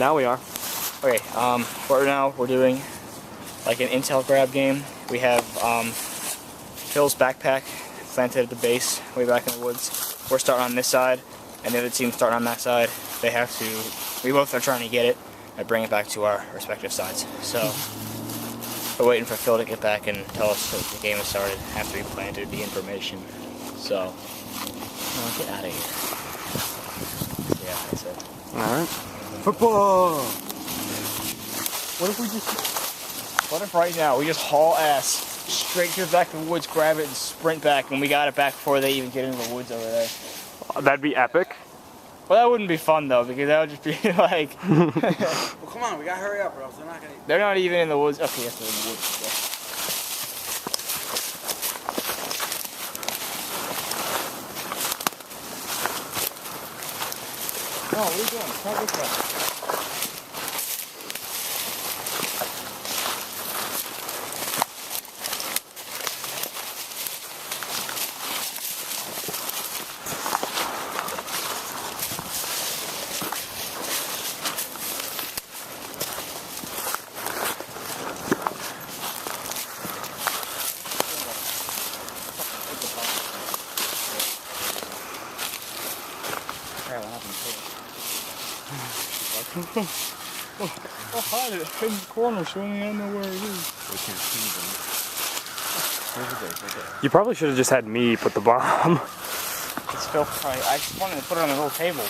Now we are. Okay, right now we're doing like an intel grab game. We have Phil's backpack planted at the base, way back in the woods. We're starting on this side, and the other team's starting on that side. They have to, we both are trying to get it and bring it back to our respective sides. So, we're waiting for Phil to get back and tell us that the game has started after we planted the information. So, get out of here. Yeah, that's it. Alright. Football! What if right now we just haul ass straight to the back of the woods, grab it, and sprint back, and we got it back before they even get into the woods over there? That'd be epic. Well, that wouldn't be fun though, because that would just be like. Well, come on, we gotta hurry up, or else they're not gonna. They're not even in the woods. Okay, yes, they're in the woods. Yeah. Oh, what are you doing? Try this way. I'll hide it in the corner so they don't know where it is. We can't see them. You probably should have just had me put the bomb. It's still probably, I just wanted to put it on the little table.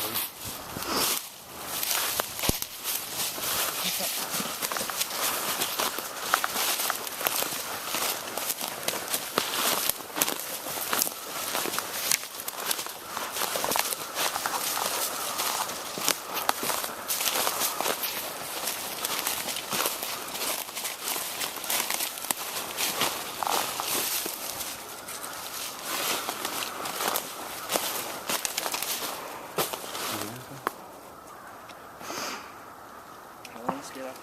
Let's get up.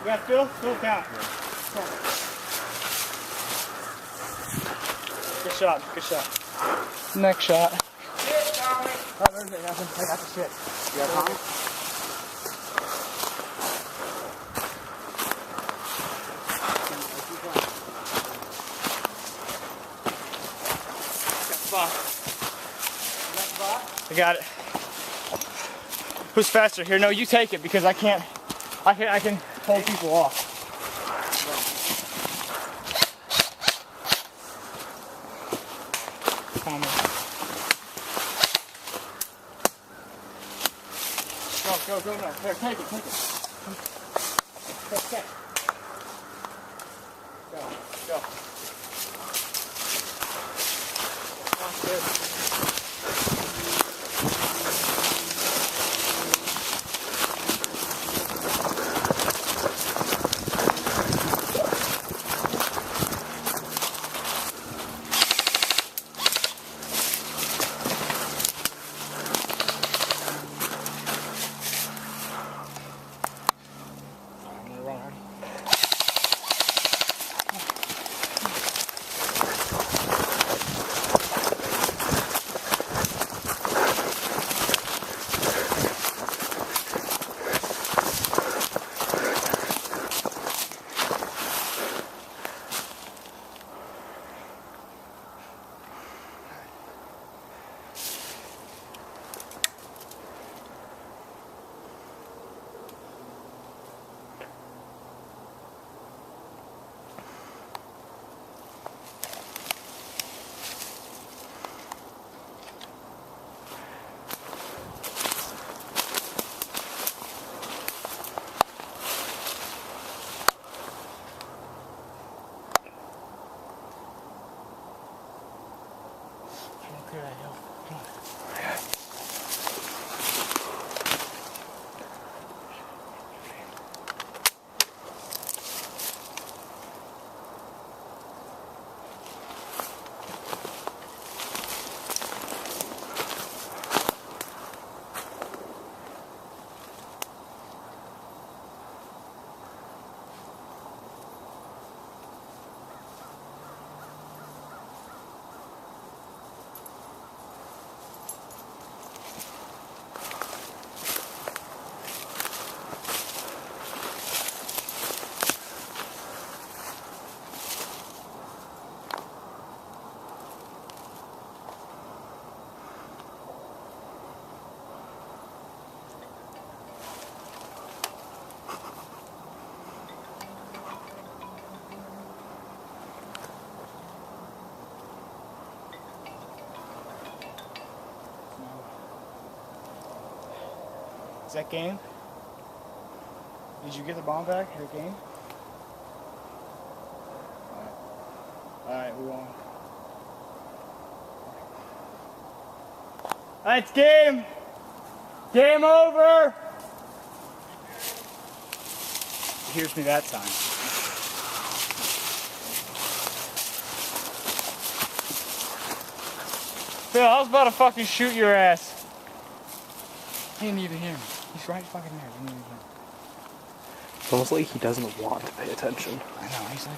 You got Phil? Phil count. Good shot, good shot. Next shot. Shit, Tommy! Oh, there's it, nothing. I got the shit. You got Tommy? I got it. Who's faster? Here, no, you take it because I can hold people off. Come on. Go now. Here, take it. Take. Go. That's good. I'm gonna run. Is that game? Did you get the bomb back? Is that game? Alright, we won. Alright, it's game! Game over! He hears me that time. Phil, I was about to fucking shoot your ass. He didn't even hear me. He's right fucking there. He didn't even hear me. It's almost like he doesn't want to pay attention. I know, he's like...